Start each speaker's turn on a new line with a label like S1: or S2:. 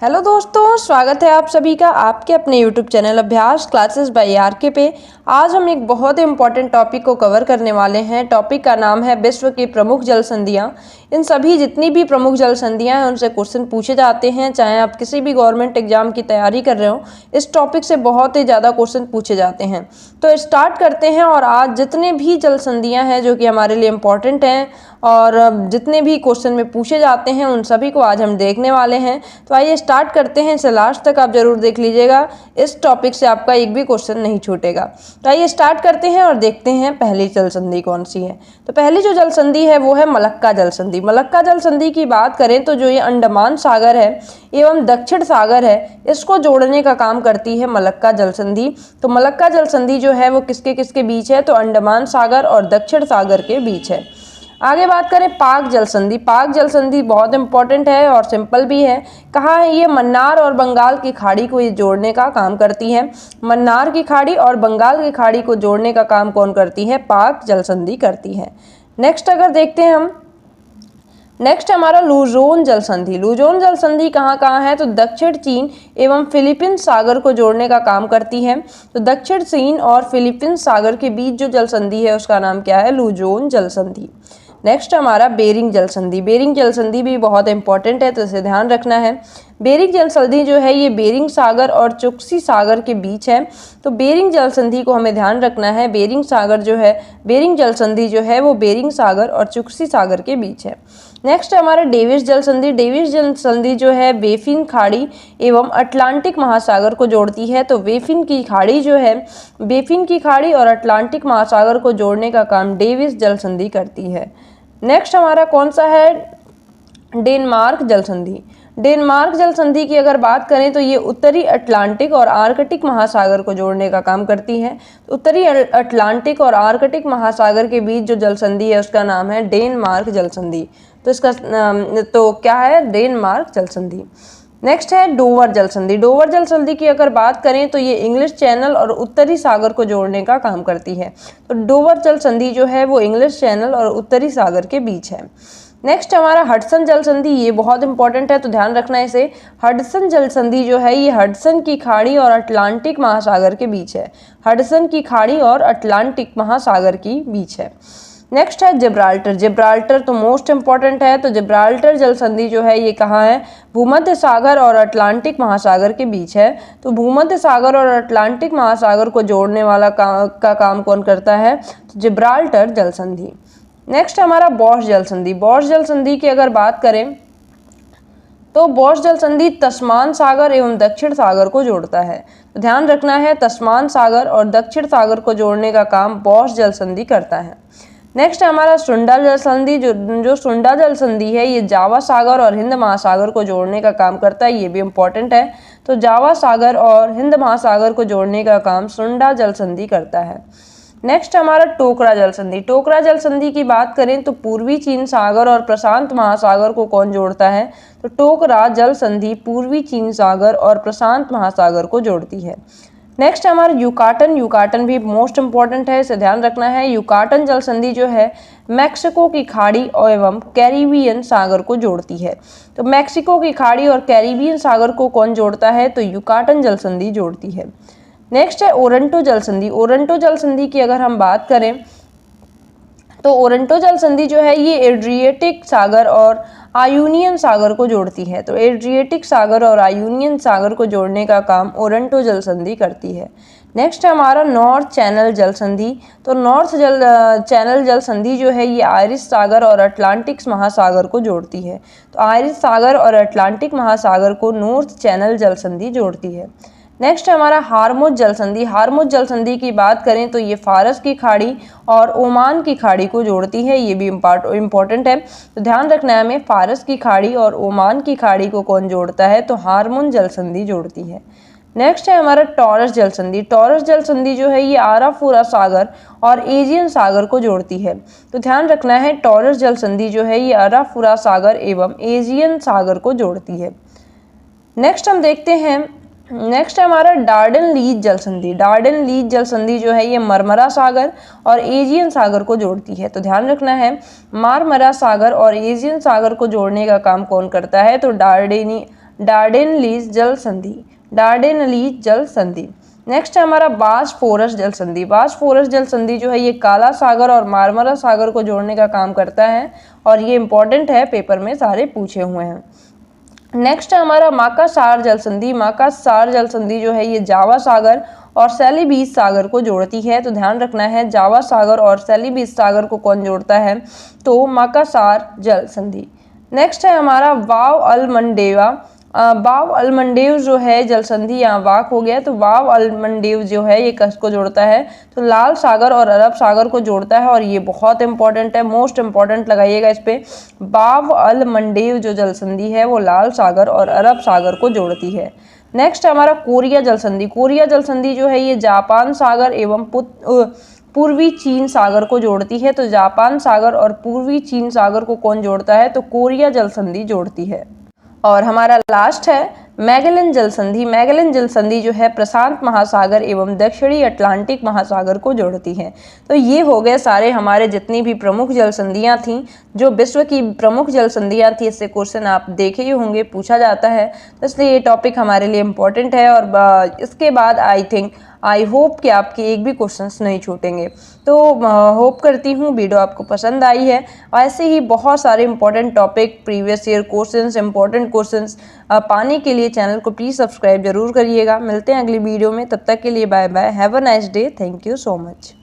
S1: Hello दोस्तों, स्वागत है आप सभी का आपके अपने यूट्यूब चैनल अभ्यास क्लासेस बाय आरके पे। आज हम एक बहुत ही इम्पॉर्टेंट टॉपिक को कवर करने वाले हैं। टॉपिक का नाम है विश्व की प्रमुख जल संधियाँ। इन सभी जितनी भी प्रमुख जल संधियाँ हैं उनसे क्वेश्चन पूछे जाते हैं, चाहे आप किसी भी गवर्नमेंट एग्जाम की तैयारी कर रहे हो। इस टॉपिक से बहुत ही ज़्यादा क्वेश्चन पूछे जाते हैं। तो स्टार्ट करते हैं। और आज जितने भी जल संधियाँ हैं जो कि हमारे लिए इम्पॉर्टेंट हैं और जितने भी क्वेश्चन में पूछे जाते हैं उन सभी को आज हम देखने वाले हैं। तो आइए स्टार्ट करते हैं। इसे लास्ट तक आप जरूर देख लीजिएगा, इस टॉपिक से आपका एक भी क्वेश्चन नहीं छूटेगा। तो आइए स्टार्ट करते हैं और देखते हैं पहली जल संधि कौन सी है। तो पहली जो जल संधि है वो है मलक्का जल संधि। मलक्का जल संधि की बात करें तो जो ये अंडमान सागर है एवं दक्षिण सागर है, इसको जोड़ने का काम करती है मलक्का जल संधि। तो मलक्का जल संधि जो है वो किसके किसके बीच है, तो अंडमान सागर और दक्षिण सागर के बीच है। आगे बात करें पाक जल संधि। पाक जल संधि बहुत इंपॉर्टेंट है और सिंपल भी है। कहाँ है ये? मन्नार और बंगाल की खाड़ी को ये जोड़ने का काम करती है। मन्नार की खाड़ी और बंगाल की खाड़ी को जोड़ने का काम कौन करती है? पाक जल संधि करती है। नेक्स्ट अगर देखते हैं हम, नेक्स्ट हमारा लुजोन जल संधि। लुजोन जल संधि कहाँ कहाँ है? तो दक्षिण चीन एवं फिलीपींस सागर को जोड़ने का काम करती है। तो दक्षिण चीन और फिलीपींस सागर के बीच जो जल संधि है उसका नाम क्या है? लुजोन जल संधि। नेक्स्ट हमारा बेरिंग जल संधि। बेरिंग जल संधि भी बहुत इंपॉर्टेंट है, तो इसे ध्यान रखना है। बेरिंग जल संधि जो है ये बेरिंग सागर और चुक्सी सागर के बीच है। तो बेरिंग जल संधि को हमें ध्यान रखना है। बेरिंग सागर जो है, बेरिंग जल संधि जो है वो बेरिंग सागर और चुक्सी सागर के बीच है। नेक्स्ट हमारा डेविस जल संधि। डेविस जल संधि जो है बेफिन खाड़ी एवं अटलांटिक महासागर को जोड़ती है। तो बेफिन की खाड़ी जो है, बेफिन की खाड़ी और अटलांटिक महासागर को जोड़ने का काम डेविस जल संधि करती है। नेक्स्ट हमारा कौन सा है? डेनमार्क जल संधि। डेनमार्क जल संधि की अगर बात करें तो ये उत्तरी अटलांटिक और आर्कटिक महासागर को जोड़ने का काम करती है। उत्तरी अटलांटिक और आर्कटिक महासागर के बीच जो जल संधि है उसका नाम है डेनमार्क जल संधि। तो इसका तो क्या है? डेनमार्क जल संधि। नेक्स्ट है डोवर जल संधि। डोवर जल संधि की अगर बात करें तो ये इंग्लिश चैनल और उत्तरी सागर को जोड़ने का काम करती है। तो डोवर जल संधि जो है वो इंग्लिश चैनल और उत्तरी सागर के बीच है। नेक्स्ट हमारा हडसन जल संधि। ये बहुत इंपॉर्टेंट है, तो ध्यान रखना है इसे। हडसन जल संधि जो है ये हडसन की खाड़ी और अटलांटिक महासागर के बीच है। हडसन की खाड़ी और अटलांटिक महासागर के बीच है। नेक्स्ट है जिब्राल्टर। जिब्राल्टर तो मोस्ट इंपॉर्टेंट है। तो जिब्राल्टर जल संधि जो है ये कहाँ है? भूमध्य सागर और अटलांटिक महासागर के बीच है। तो भूमध्य सागर और अटलांटिक महासागर को जोड़ने वाला का काम कौन करता है? तो जिब्राल्टर जल संधि। नेक्स्ट हमारा बॉश जल संधि। बॉश जल संधि की अगर बात करें तो बॉश जल संधि तस्मान सागर एवं दक्षिण सागर को जोड़ता है। तो ध्यान रखना है, तस्मान सागर और दक्षिण सागर को जोड़ने का काम बॉश जल संधि करता है। नेक्स्ट हमारा सुंडा जल संधि। जो सुंडा जल संधि है ये जावा सागर और हिंद महासागर को जोड़ने का काम करता है। ये भी इंपॉर्टेंट है। तो जावा सागर और हिंद महासागर को जोड़ने का काम सुंडा जल संधि करता है। नेक्स्ट हमारा टोकरा जल संधि। टोकरा जल संधि की बात करें तो पूर्वी चीन सागर और प्रशांत महासागर को कौन जोड़ता है? तो टोकरा जल संधि पूर्वी चीन सागर और प्रशांत महासागर को जोड़ती है। नेक्स्ट हमारा युकाटन। युकाटन भी मोस्ट इंपॉर्टेंट है, इसे ध्यान रखना है। युकाटन जल संधि जो है मैक्सिको की खाड़ी एवं कैरिबियन सागर को जोड़ती है। तो मैक्सिको की खाड़ी और कैरिबियन सागर को कौन जोड़ता है? तो युकाटन जल संधि जोड़ती है। नेक्स्ट है ओरंटो जल संधि। ओरंटो जल संधि की अगर हम बात करें तो ओरंटो जल संधि जो है ये एड्रिएटिक सागर और आयोनियन सागर को जोड़ती है। तो एड्रिएटिक सागर और आयोनियन सागर को जोड़ने का काम ओरंटो जल संधि करती है। नेक्स्ट हमारा नॉर्थ चैनल जल संधि। तो नॉर्थ चैनल जल संधि जो है ये आयरिश सागर और अटलांटिक महासागर को जोड़ती है। तो आयरिश सागर और अटलांटिक महासागर को नॉर्थ चैनल जल संधि जोड़ती है। नेक्स्ट हमारा हार्मुज जल संधि। हार्मुज जल संधि की बात करें तो ये फारस की खाड़ी और ओमान की खाड़ी को जोड़ती है। ये भी इम्पॉर्टेंट है, तो ध्यान रखना है हमें। फारस की खाड़ी और ओमान की खाड़ी को कौन जोड़ता है? तो हार्मुज जल संधि जोड़ती है। नेक्स्ट है हमारा टॉरस जल संधि। टॉरस जल संधि जो है ये आराफुरा सागर और एजियन सागर को जोड़ती है। तो ध्यान रखना है, टॉरस जल संधि जो है ये आराफुरा सागर एवं एजियन सागर को जोड़ती है। नेक्स्ट हम देखते हैं, नेक्स्ट हमारा डार्डन लीज जल संधि। डार्डन लीज जल संधि जो है ये मरमरा सागर और एजियन सागर को जोड़ती है। तो ध्यान रखना है, मारमरा सागर और एजियन सागर को जोड़ने का काम कौन करता है? तो डार्डेनलीज जल संधि, डार्डेनलीज जल संधि। नेक्स्ट है हमारा बॉस्फोरस जल संधि। बॉस्फोरस जल संधि जो है ये काला सागर और मार्मरा सागर को जोड़ने का काम करता है और ये इंपॉर्टेंट है, पेपर में सारे पूछे हुए हैं। नेक्स्ट है हमारा माकासार जल संधि। माकासार जल संधि जो है ये जावा सागर और सेलिबीस सागर को जोड़ती है, तो ध्यान रखना है जावा सागर और सेलिबीस सागर को कौन जोड़ता है, तो माकासार जल संधि। नेक्स्ट है हमारा वाव अल मंडेवा। वाव अल मंडेव जो है जल संधि यहाँ वाक हो गया, तो वाव अल मंडेव जो है ये किसको जोड़ता है, तो लाल सागर और अरब सागर को जोड़ता है और ये बहुत इंपॉर्टेंट है, मोस्ट इंपॉर्टेंट लगाइएगा इस पे। वाव अल मंडेव जो जल संधि है वो लाल सागर और अरब सागर को जोड़ती है। नेक्स्ट हमारा कोरिया जल संधि। कोरिया जल संधि जो है ये जापान सागर एवं पूर्वी चीन सागर को जोड़ती है, तो जापान सागर और पूर्वी चीन सागर को कौन जोड़ता है, तो कोरिया जल संधि जोड़ती है। और हमारा लास्ट है मैगेलन जल संधि। मैगेलन जल संधि जो है प्रशांत महासागर एवं दक्षिणी अटलांटिक महासागर को जोड़ती है। तो ये हो गए सारे हमारे जितनी भी प्रमुख जल संधियाँ थीं, जो विश्व की प्रमुख जल संधियाँ थी, इससे क्वेश्चन आप देखे ही होंगे, पूछा जाता है, तो इसलिए ये टॉपिक हमारे लिए इम्पोर्टेंट है। और इसके बाद आई होप कि आपके एक भी क्वेश्चंस नहीं छूटेंगे। तो होप करती हूँ वीडियो आपको पसंद आई है। ऐसे ही बहुत सारे important topic, previous year questions, important questions पाने के लिए चैनल को प्लीज़ सब्सक्राइब जरूर करिएगा। मिलते हैं अगली वीडियो में, तब तक के लिए bye bye, have a nice day, thank you so much.